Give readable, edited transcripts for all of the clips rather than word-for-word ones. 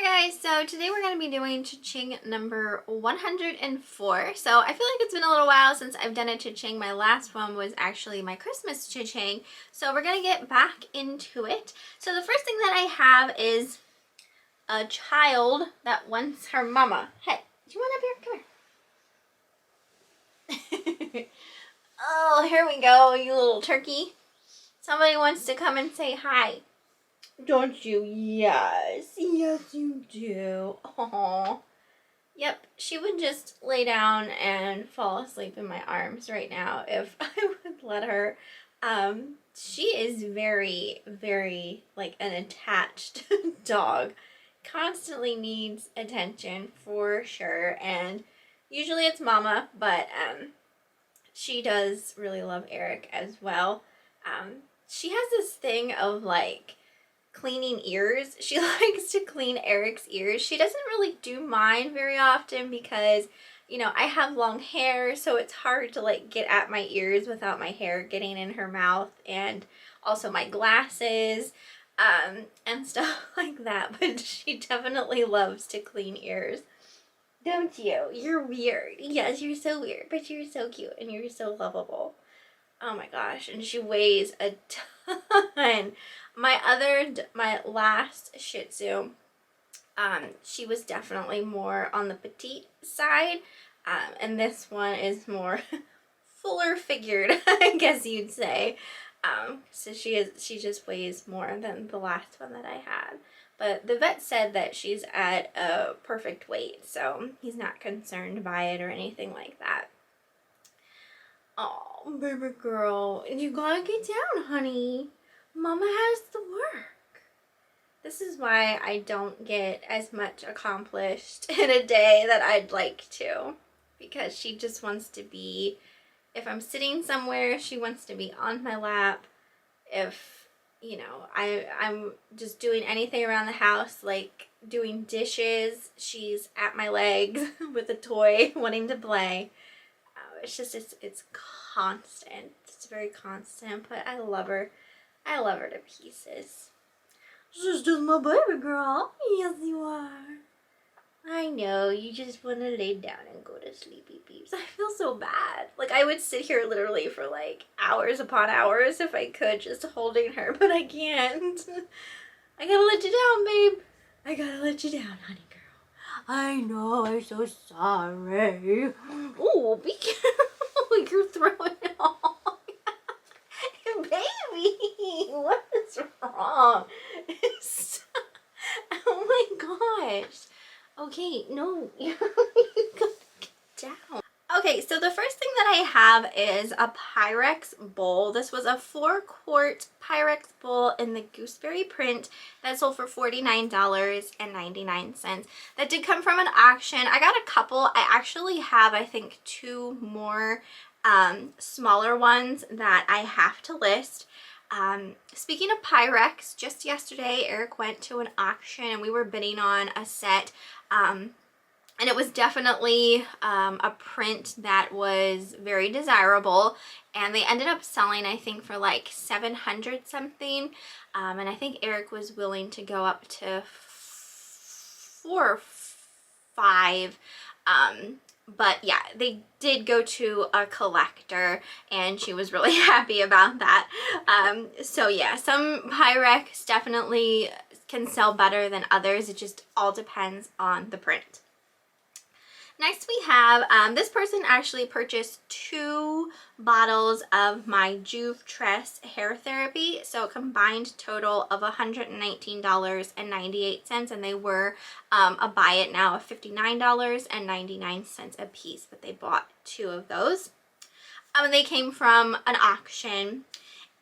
Hi guys, so today we're going to be doing CHING number 104. So I feel like it's been a little while since I've done a CHING. My last one was actually my Christmas CHING. So we're going to get back into it. So the first thing that I have is a child that wants her mama. Hey, do you want up here? Come here. Oh, here we go, you little turkey. Somebody wants to come and say hi. Don't you? Yes. Yes, you do. Aww. Yep, she would just lay down and fall asleep in my arms right now if I would let her. She is very, very, like, an attached dog. Constantly needs attention for sure, and usually it's mama, but she does really love Eric as well. She has this thing of, like, cleaning ears. She likes to clean Eric's ears. She doesn't really do mine very often because, you know, I have long hair, so it's hard to, like, get at my ears without my hair getting in her mouth, and also my glasses, and stuff like that. But she definitely loves to clean ears. Don't you? You're weird. Yes, you're so weird, but you're so cute and you're so lovable. Oh my gosh, and she weighs a ton. My last Shih Tzu, she was definitely more on the petite side, and this one is more fuller figured, I guess you'd say. So she just weighs more than the last one that I had. But the vet said that she's at a perfect weight, so he's not concerned by it or anything like that. Oh, baby girl, you gotta get down, honey. Mama has to work. This is why I don't get as much accomplished in a day that I'd like to. Because she just wants to be, if I'm sitting somewhere, she wants to be on my lap. If, you know, I'm just doing anything around the house, like doing dishes, she's at my legs with a toy wanting to play. It's just, it's constant. It's very constant, but I love her. I love her to pieces. She's just my baby girl. Yes, you are. I know, you just want to lay down and go to sleepy peeps. I feel so bad. Like, I would sit here literally for like hours upon hours if I could, just holding her, but I can't. I gotta let you down, babe. I gotta let you down, honey girl. I know, I'm so sorry. Oh, be careful. You're throwing it all. Baby, what is wrong? Oh my gosh. Okay, no, you gotta get down. Okay, so the first thing that I have is a Pyrex bowl. This was a 4-quart Pyrex bowl in the gooseberry print that sold for $49.99. That did come from an auction. I got a couple. I actually have, I think, 2 more smaller ones that I have to list. Speaking of Pyrex, just yesterday Eric went to an auction and we were bidding on a set, and it was definitely a print that was very desirable, and they ended up selling, I think, for like 700 something, and I think Eric was willing to go up to 4 or 5, but yeah, they did go to a collector and she was really happy about that. So yeah, some Pyrex definitely can sell better than others. It just all depends on the print. Next we have, this person actually purchased 2 bottles of my Juve Tress hair therapy, so a combined total of $119.98, and they were a buy it now of $59.99 a piece, but they bought 2 of those. They came from an auction.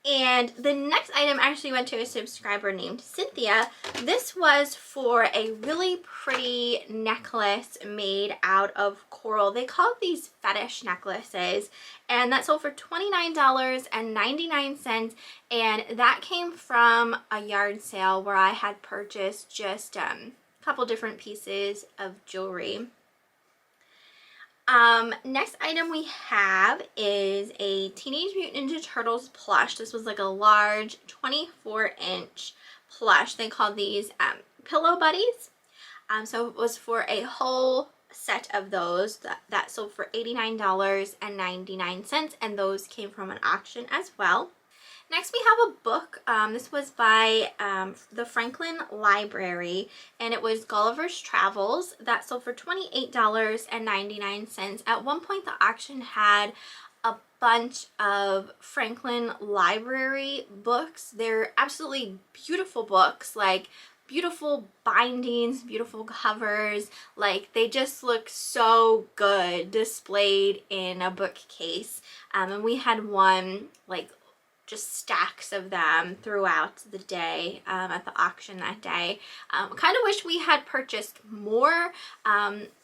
And the next item actually went to a subscriber named Cynthia. This was for a really pretty necklace made out of coral. They call these fetish necklaces, and that sold for $29.99, and that came from a yard sale where I had purchased just a couple different pieces of jewelry. Next item we have is a Teenage Mutant Ninja Turtles plush. This was like a large 24-inch plush. They call these pillow buddies. So it was for a whole set of those that sold for $89.99, and those came from an auction as well. Next, we have a book. This was by the Franklin Library, and it was Gulliver's Travels. That sold for $28.99. At one point, the auction had a bunch of Franklin Library books. They're absolutely beautiful books, like beautiful bindings, beautiful covers. Like, they just look so good displayed in a bookcase. And we had one, like, just stacks of them throughout the day at the auction that day. Kind of wish we had purchased more.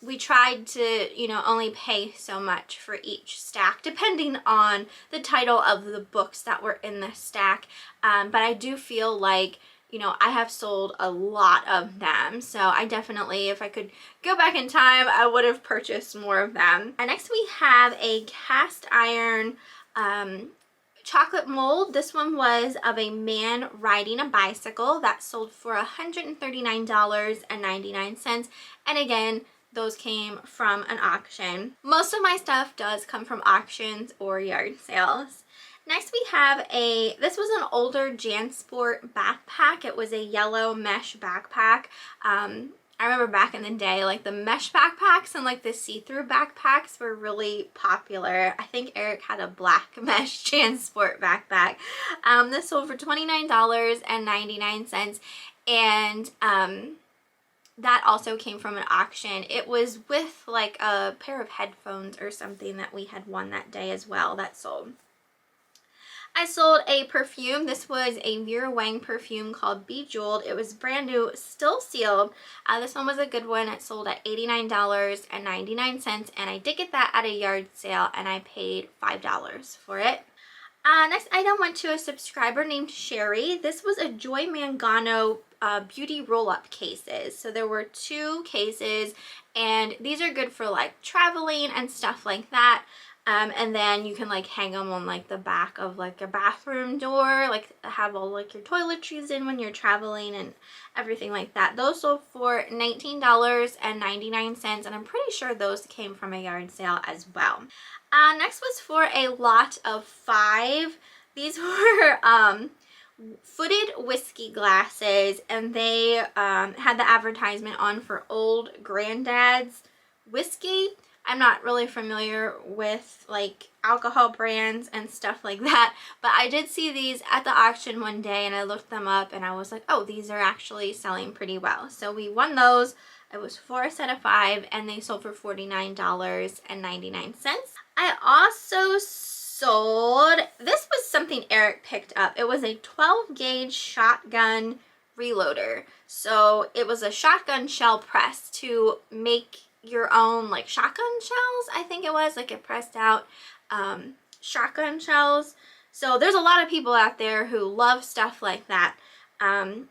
We tried to, you know, only pay so much for each stack depending on the title of the books that were in the stack. But I do feel like, you know, I have sold a lot of them, so I definitely, if I could go back in time, I would have purchased more of them. And next we have a cast iron chocolate mold. This one was of a man riding a bicycle. That sold for $139.99. And again, those came from an auction. Most of my stuff does come from auctions or yard sales. Next we have this was an older JanSport backpack. It was a yellow mesh backpack. I remember back in the day, like the mesh backpacks and like the see-through backpacks were really popular. I think Eric had a black mesh JanSport backpack. This sold for $29.99, and that also came from an auction. It was with like a pair of headphones or something that we had won that day as well that sold. I sold a perfume. This was a Vera Wang perfume called Bejeweled. It was brand new, still sealed. This one was a good one. It sold at $89.99, and I did get that at a yard sale, and I paid $5 for it. Next item went to a subscriber named Sherry. This was a Joy Mangano beauty roll-up cases. So there were 2 cases, and these are good for like traveling and stuff like that. And then you can like hang them on like the back of like a bathroom door, like have all like your toiletries in when you're traveling and everything like that. Those sold for $19.99, and I'm pretty sure those came from a yard sale as well. Next was for a lot of 5. These were footed whiskey glasses, and they had the advertisement on for Old Granddad's whiskey. I'm not really familiar with like alcohol brands and stuff like that, but I did see these at the auction one day, and I looked them up and I was like, oh, these are actually selling pretty well. So we won those. It was for a set of 5, and they sold for $49.99. I also sold, this was something Eric picked up. It was a 12 gauge shotgun reloader. So it was a shotgun shell press to make your own like shotgun shells. I think it was like a pressed out shotgun shells. So there's a lot of people out there who love stuff like that. And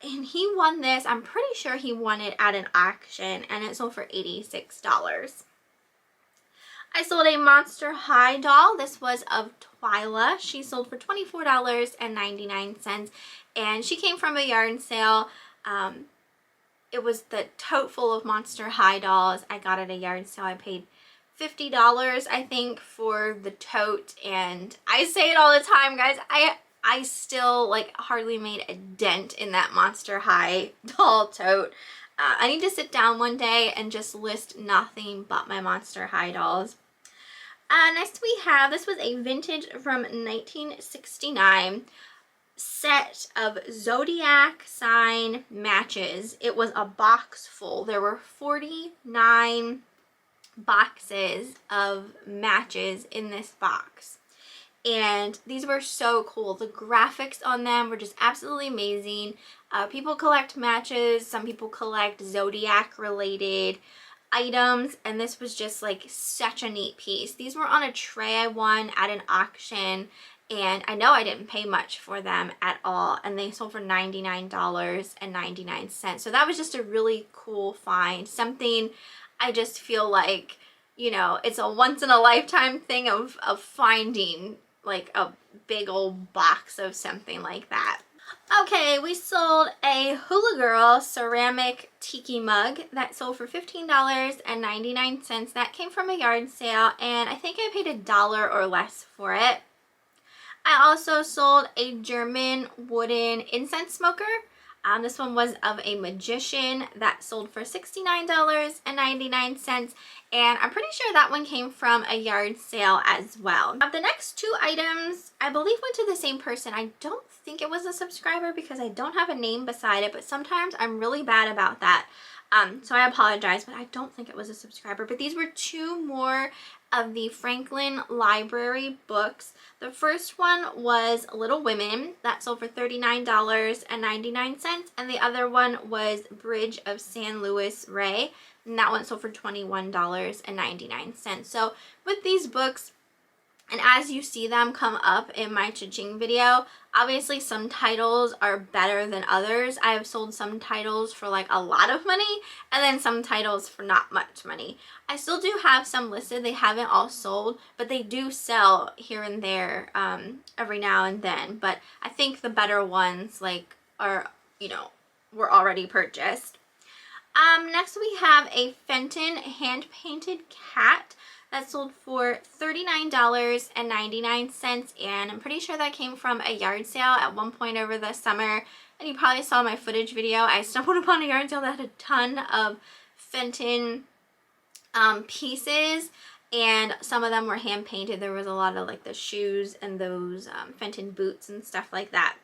he won this. I'm pretty sure he won it at an auction, and it sold for $86. I sold a Monster High doll. This was of Twyla. She sold for $24.99, and she came from a yard sale. It was the tote full of Monster High dolls. I got at a yard sale. I paid $50, I think, for the tote, and I say it all the time, guys. I still like hardly made a dent in that Monster High doll tote. I need to sit down one day and just list nothing but my Monster High dolls. Next we have, this was a vintage from 1969 set of zodiac sign matches. It was a box full. There were 49 boxes of matches in this box, and these were so cool. The graphics on them were just absolutely amazing. People collect matches, some people collect zodiac related items, and this was just like such a neat piece. These were on a tray I won at an auction, and I know I didn't pay much for them at all, and they sold for $99.99. So that was just a really cool find. Something I just feel like, you know, it's a once in a lifetime thing of finding like a big old box of something like that. Okay, we sold a Hula Girl ceramic tiki mug that sold for $15.99. That came from a yard sale, and I think I paid $1 or less for it. I also sold a German wooden incense smoker. This one was of a magician that sold for $69.99, and I'm pretty sure that one came from a yard sale as well. The next two items, I believe, went to the same person. I don't think it was a subscriber because I don't have a name beside it, but sometimes I'm really bad about that. So I apologize, but I don't think it was a subscriber. But these were two more of the Franklin Library books. The first one was Little Women that sold for $39.99, and the other one was Bridge of San Luis Rey, and that one sold for $21.99. So with these books, and as you see them come up in my CHING video, obviously some titles are better than others. I have sold some titles for like a lot of money, and then some titles for not much money. I still do have some listed. They haven't all sold, but they do sell here and there every now and then. But I think the better ones like are, were already purchased. Next we have a Fenton hand-painted cat that sold for $39.99, and I'm pretty sure that came from a yard sale at one point over the summer. And you probably saw my footage video. I stumbled upon a yard sale that had a ton of Fenton pieces, and some of them were hand painted. There was a lot of like the shoes and those Fenton boots and stuff like that.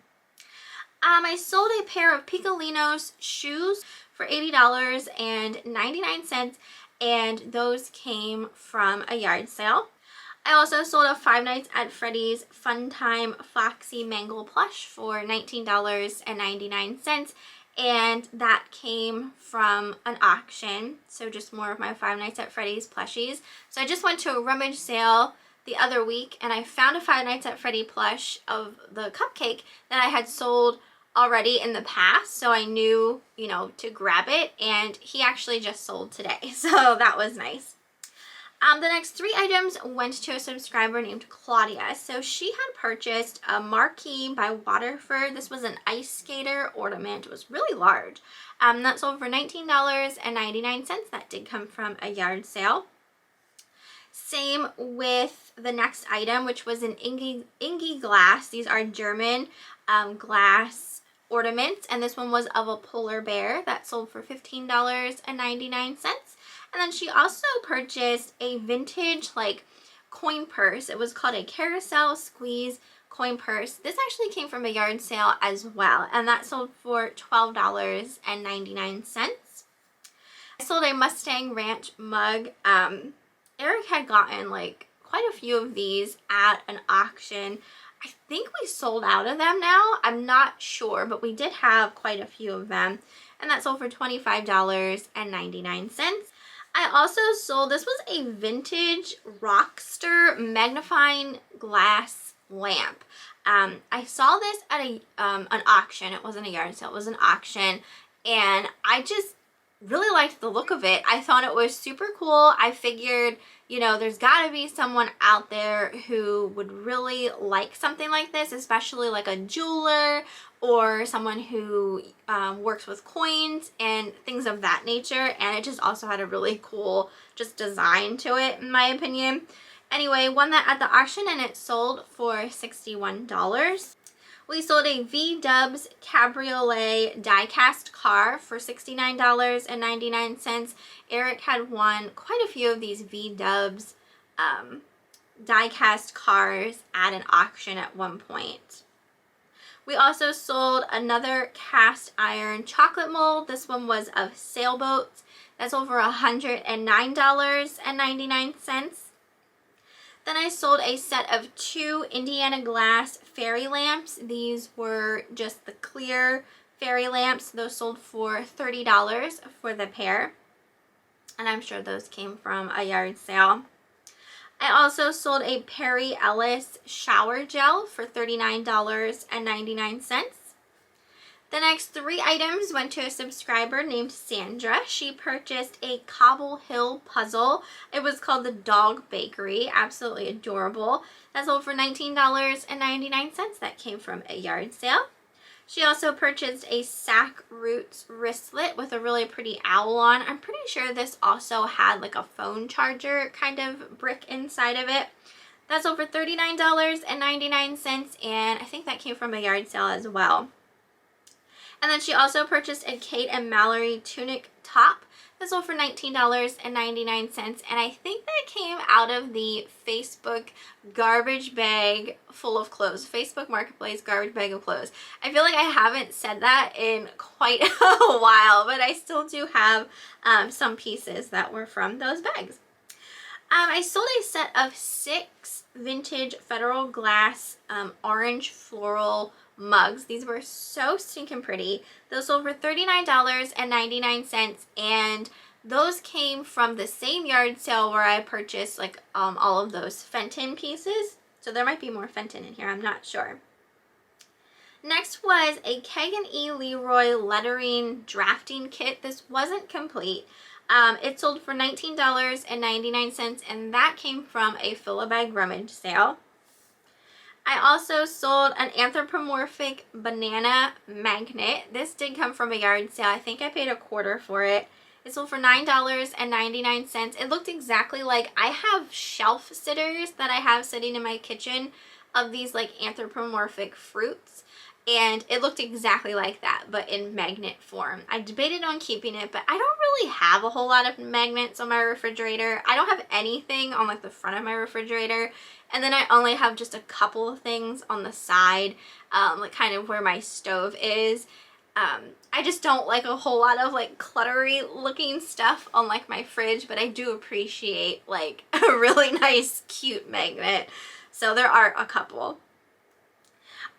I sold a pair of Picolinos shoes for $80.99, and those came from a yard sale. I also sold a Five Nights at Freddy's Fun Time Foxy Mangle plush for $19.99, and that came from an auction. So just more of my Five Nights at Freddy's plushies. So I just went to a rummage sale the other week, and I found a Five Nights at Freddy plush of the cupcake that I had sold already in the past, so I knew, to grab it, and he actually just sold today, so that was nice. The next three items went to a subscriber named Claudia. So she had purchased a marquee by Waterford. This was an ice skater ornament. It was really large. That sold for $19.99. That did come from a yard sale. Same with the next item, which was an Ingi glass. These are German glass ornaments, and this one was of a polar bear that sold for $15.99. And then she also purchased a vintage coin purse. It was called a carousel squeeze coin purse. This actually came from a yard sale as well, and that sold for $12.99. I sold a Mustang Ranch mug. Eric had gotten quite a few of these at an auction. I think we sold out of them now. I'm not sure, but we did have quite a few of them, and that sold for $25.99. I also sold, this was a vintage Rockster magnifying glass lamp. I saw this at an auction. It wasn't a yard sale, it was an auction, and I just really liked the look of it. I thought it was super cool. I figured, there's gotta be someone out there who would really like something like this, especially like a jeweler or someone who works with coins and things of that nature. And it just also had a really cool just design to it, in my opinion. Anyway, won that at the auction, and it sold for $61. We sold a V-Dubs Cabriolet die-cast car for $69.99. Eric had won quite a few of these V-Dubs die-cast cars at an auction at one point. We also sold another cast iron chocolate mold. This one was of sailboats. That's over $109.99. Then I sold a set of 2 Indiana glass fairy lamps. These were just the clear fairy lamps. Those sold for $30 for the pair, and I'm sure those came from a yard sale. I also sold a Perry Ellis shower gel for $39.99. The next 3 items went to a subscriber named Sandra. She purchased a Cobble Hill puzzle. It was called the Dog Bakery. Absolutely adorable. That sold for $19.99. That came from a yard sale. She also purchased a Sack Roots wristlet with a really pretty owl on. I'm pretty sure this also had like a phone charger kind of brick inside of it. That's over $39.99, and I think that came from a yard sale as well. And then she also purchased a Kate and Mallory tunic top. That's sold for $19.99, and I think that came out of the Facebook garbage bag full of clothes. Facebook Marketplace garbage bag of clothes. I feel like I haven't said that in quite a while, but I still do have some pieces that were from those bags. I sold a set of 6 vintage Federal Glass orange floral mugs. These were so stinking pretty. Those sold for $39.99, and those came from the same yard sale where I purchased like all of those Fenton pieces. So there might be more Fenton in here, I'm not sure. Next was a Kagan E. Leroy lettering drafting kit. This wasn't complete. It sold for $19.99, and that came from a Fill-A-Bag rummage sale. I also sold an anthropomorphic banana magnet. This did come from a yard sale. I think I paid $1.25 for it. It sold for $9.99. It looked exactly like, I have shelf sitters that I have sitting in my kitchen of these like anthropomorphic fruits. And it looked exactly like that, but in magnet form. I debated on keeping it, but I don't really have a whole lot of magnets on my refrigerator. I don't have anything on like the front of my refrigerator. And then I only have just a couple of things on the side, like kind of where my stove is. I just don't like a whole lot of like cluttery looking stuff on like my fridge, but I do appreciate like a really nice, cute magnet. So there are a couple.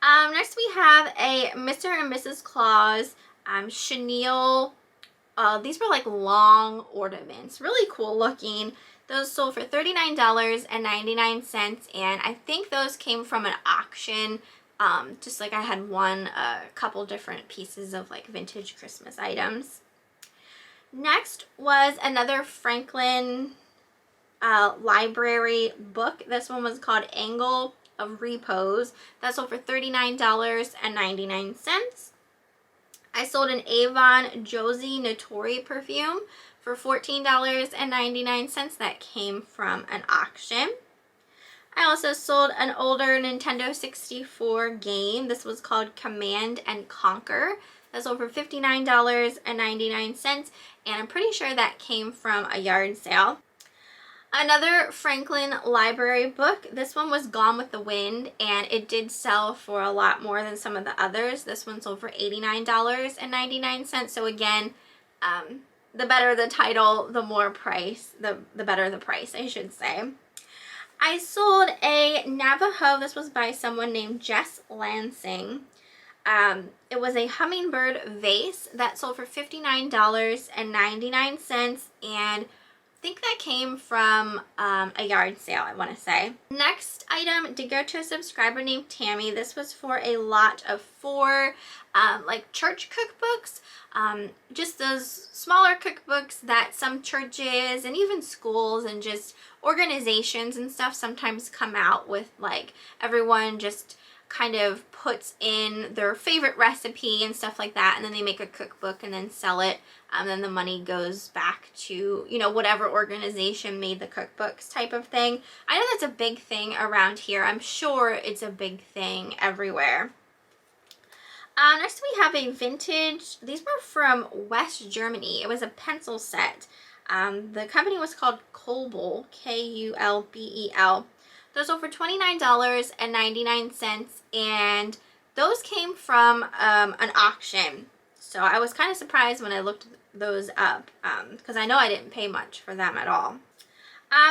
Next we have a Mr. and Mrs. Claus chenille. These were like long ornaments, really cool looking. Those sold for $39.99, and I think those came from an auction. Just like I had won a couple different pieces of like vintage Christmas items. Next was another Franklin library book. This one was called Angle of Repose. That sold for $39.99. I sold an Avon Josie Notori perfume for $14.99. That came from an auction. I also sold an older Nintendo 64 game. This was called Command and Conquer. That sold for $59.99, and I'm pretty sure that came from a yard sale. Another Franklin library book. This one was Gone with the Wind, and it did sell for a lot more than some of the others. This one sold for $89.99. So again, the better the title, the more price, the better the price, I should say. I sold a Navajo. This was by someone named Jess Lansing. It was a hummingbird vase that sold for $59.99, and I think that came from a yard sale, I want to say. Next item did go to a subscriber named Tammy. This was for a lot of 4 like church cookbooks. Just those smaller cookbooks that some churches and even schools and just organizations and stuff sometimes come out with, like everyone just kind of puts in their favorite recipe and stuff like that, and then they make a cookbook and then sell it, and then the money goes back to, you know, whatever organization made the cookbooks type of thing. I know that's a big thing around here. I'm sure it's a big thing everywhere. Next we have a vintage, these were from West Germany. It was a pencil set. The company was called Kulbel, K-U-L-B-E-L. Those sold for $29.99, and those came from an auction. So I was kind of surprised when I looked those up, because I know I didn't pay much for them at all.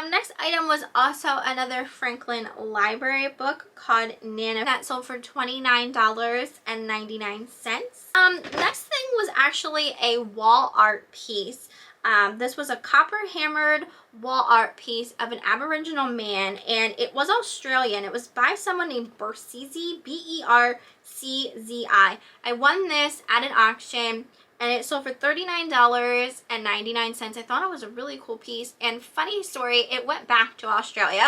Next item was also another Franklin library book called Nana. That sold for $29.99. Next thing was actually a wall art piece. This was a copper-hammered wall art piece of an Aboriginal man, and it was Australian. It was by someone named Berczi, B-E-R-C-Z-I. I won this at an auction and it sold for $39.99. I thought it was a really cool piece, and funny story, it went back to Australia.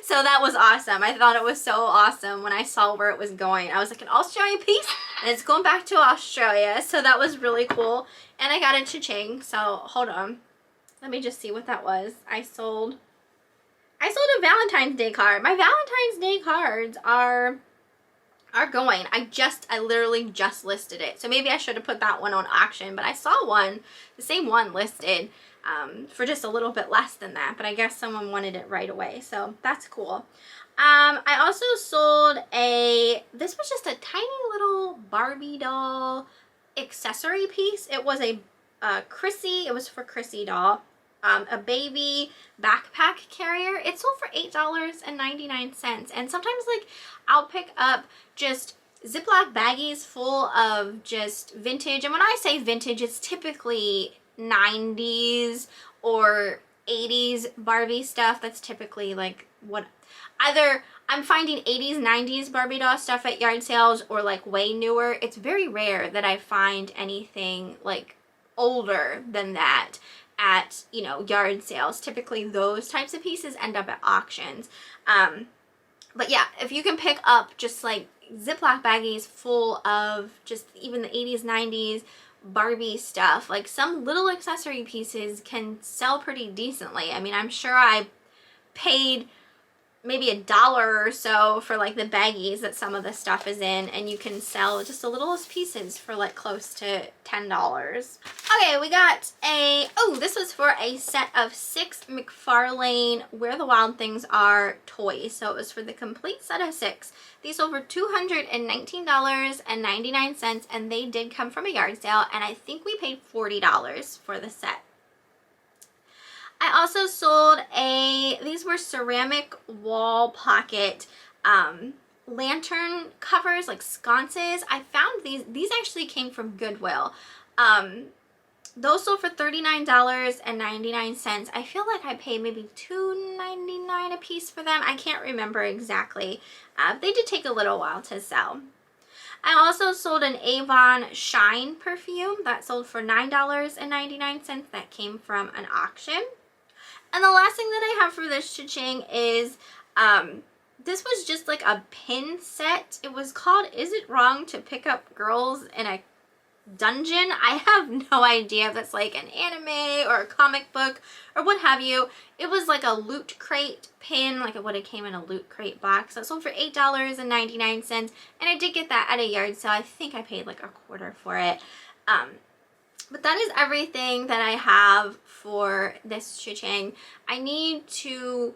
So that was awesome. I thought it was so awesome when I saw where it was going. I was like, an Australian piece, and it's going back to Australia. So that was really cool. And I got it to CHING. So hold on, let me just see what that was. I sold a Valentine's Day card. My Valentine's Day cards are going. I literally just listed it. So maybe I should have put that one on auction, but I saw one, the same one listed for just a little bit less than that, but I guess someone wanted it right away. So that's cool. I also sold this was just a tiny little Barbie doll accessory piece. It was a Chrissy, it was for Chrissy doll. A baby backpack carrier. It sold for $8.99. And sometimes like I'll pick up just Ziploc baggies full of just vintage. And when I say vintage, it's typically 90s or 80s Barbie stuff. That's typically like what either I'm finding 80s, 90s Barbie doll stuff at yard sales or like way newer. It's very rare that I find anything like older than that at, you know, yard sales. Typically those types of pieces end up at auctions. But yeah, if you can pick up just like Ziploc baggies full of just even the 80s, 90s Barbie stuff, like some little accessory pieces can sell pretty decently. I mean, I'm sure I paid maybe $1 or so for like the baggies that some of the stuff is in, and you can sell just the littlest pieces for like close to $10. Okay, we got this was for a set of 6 McFarlane Where the Wild Things Are toys. So it was for the complete set of 6. These sold for $219.99, and they did come from a yard sale, and I think we paid $40 for the set. I also sold these were ceramic wall pocket lantern covers, like sconces. I found these actually came from Goodwill. Those sold for $39.99. I feel like I paid maybe $2.99 a piece for them. I can't remember exactly. They did take a little while to sell. I also sold an Avon Shine perfume that sold for $9.99. That came from an auction. And the last thing that I have for this cha-ching is, this was just like a pin set. It was called Is It Wrong to Pick Up Girls in a Dungeon? I have no idea if that's like an anime or a comic book or what have you. It was like a Loot Crate pin, like it would have came in a Loot Crate box. That sold for $8.99, and I did get that at a yard sale. I think I paid like $1/4 for it. But that is everything that I have for this cha-ching. I need to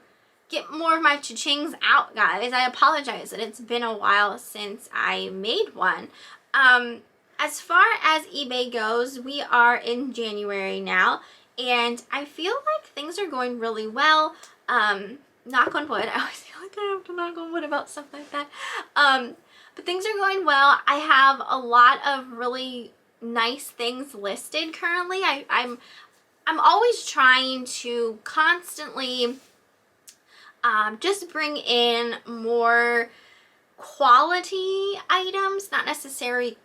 get more of my cha-chings out, guys. I apologize that it's been a while since I made one. As far as eBay goes, we are in January now, and I feel like things are going really well. Knock on wood. I always feel like I have to knock on wood about stuff like that. But things are going well. I have a lot of really nice things listed currently. I'm always trying to constantly just bring in more quality items, not necessarily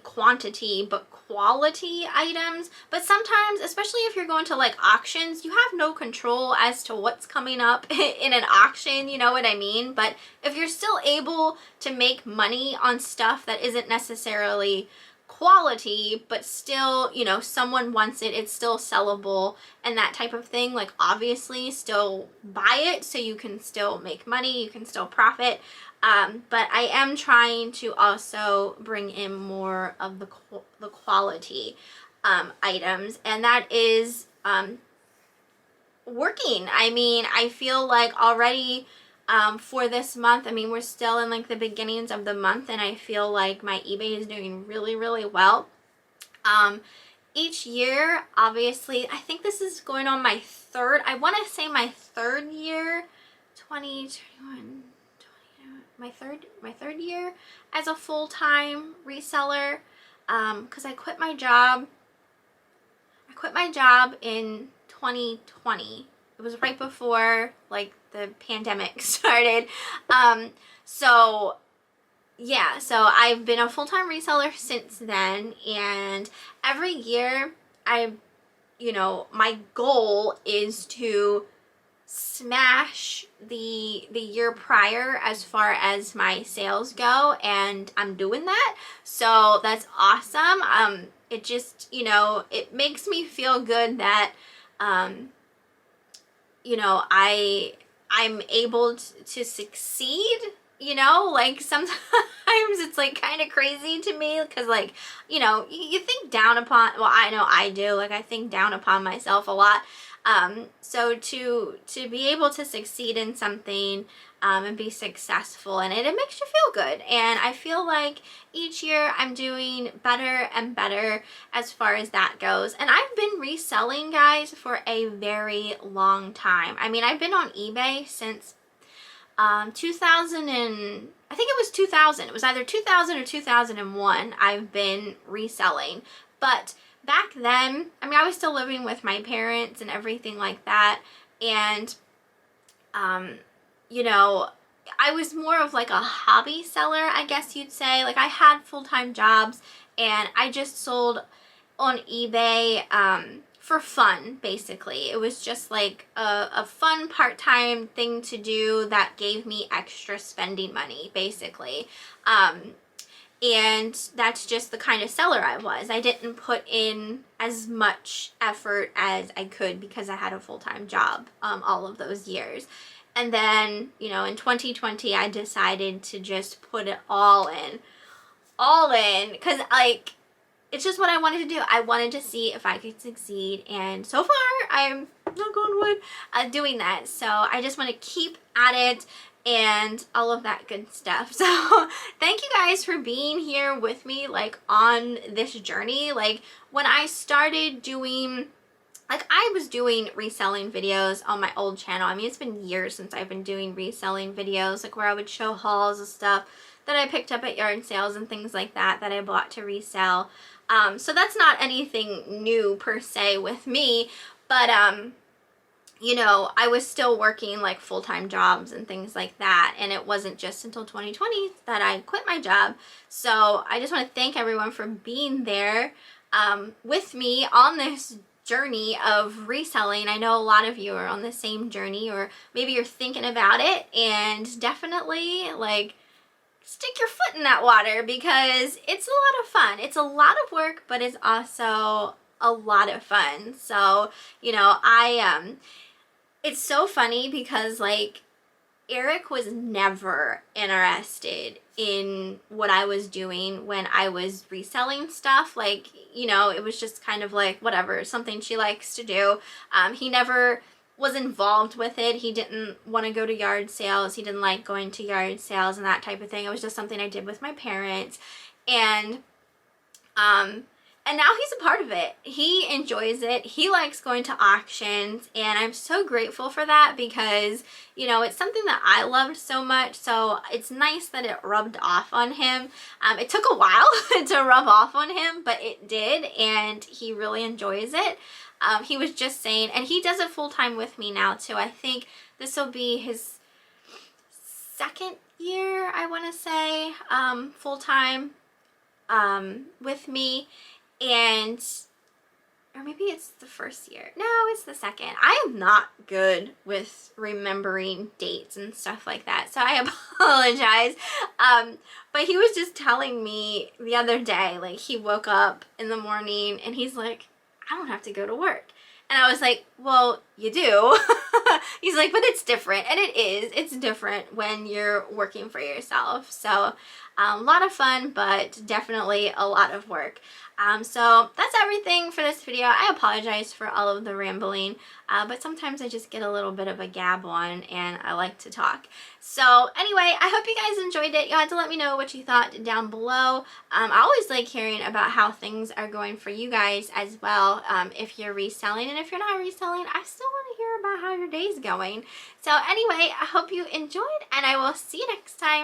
quantity, but quality items. But sometimes, especially if you're going to like auctions, you have no control as to what's coming up in an auction, you know what I mean? But if you're still able to make money on stuff that isn't necessarily quality, but still, you know, someone wants it, it's still sellable and that type of thing, like obviously still buy it so you can still make money, you can still profit. But I am trying to also bring in more of the quality items, and that is working. I mean, I feel like already for this month, I mean, we're still in like the beginnings of the month, and I feel like my eBay is doing really, really well. Each year, obviously, I think this is going on my third, I want to say my third year, 2021, my third year as a full-time reseller, because I quit my job in 2020. It was right before like the pandemic started. So yeah, so I've been a full-time reseller since then, and every year my goal is to smash the year prior as far as my sales go, and I'm doing that. So that's awesome. It just, it makes me feel good that I'm able to succeed. Like sometimes it's like kind of crazy to me because like, you think down upon, well, I know I do, like I think down upon myself a lot. So to be able to succeed in something and be successful in it, it makes you feel good. And I feel like each year I'm doing better and better as far as that goes. And I've been reselling, guys, for a very long time. I mean, I've been on eBay since 2000 and I think it was 2000. It was either 2000 or 2001. I've been reselling. But back then, I mean, I was still living with my parents and everything like that. And, I was more of like a hobby seller, I guess you'd say. Like I had full-time jobs and I just sold on eBay, for fun, basically. It was just like a fun part-time thing to do that gave me extra spending money, basically. And that's just the kind of seller I was. I didn't put in as much effort as I could because I had a full-time job all of those years. And then, in 2020, I decided to just put it all in, because like, it's just what I wanted to do. I wanted to see if I could succeed, and so far I'm, knock on wood, doing that. So I just want to keep at it and all of that good stuff. So thank you guys for being here with me, like on this journey. Like when I started doing, like I was doing reselling videos on my old channel. I mean, it's been years since I've been doing reselling videos, like where I would show hauls of stuff that I picked up at yard sales and things like that that I bought to resell. So that's not anything new per se with me, but I was still working like full-time jobs and things like that, and it wasn't just until 2020 that I quit my job. So I just want to thank everyone for being there with me on this journey of reselling. I know a lot of you are on the same journey, or maybe you're thinking about it, and definitely like stick your foot in that water because it's a lot of fun. It's a lot of work, but it's also a lot of fun. So, it's so funny because like Eric was never interested in what I was doing when I was reselling stuff. Like, it was just kind of like whatever, something she likes to do. He never was involved with it. He didn't want to go to yard sales. He didn't like going to yard sales and that type of thing. It was just something I did with my parents. And now he's a part of it. He enjoys it. He likes going to auctions, and I'm so grateful for that because, it's something that I loved so much. So it's nice that it rubbed off on him. It took a while to rub off on him, but it did, and he really enjoys it. He was just saying, and he does it full-time with me now too. I think this will be his second year, I want to say, full-time with me. And, or maybe it's the first year. No, it's the second. I am not good with remembering dates and stuff like that, so I apologize. But he was just telling me the other day, like he woke up in the morning and he's like, I don't have to go to work. And I was like, well, you do. He's like, but it's different. And it is. It's different when you're working for yourself. So a lot of fun, but definitely a lot of work. So that's everything for this video. I apologize for all of the rambling, but sometimes I just get a little bit of a gab on and I like to talk. So anyway, I hope you guys enjoyed it. You'll have to let me know what you thought down below. I always like hearing about how things are going for you guys as well. If you're reselling, and if you're not reselling, I still want to hear about how your day's going. So anyway, I hope you enjoyed, and I will see you next time.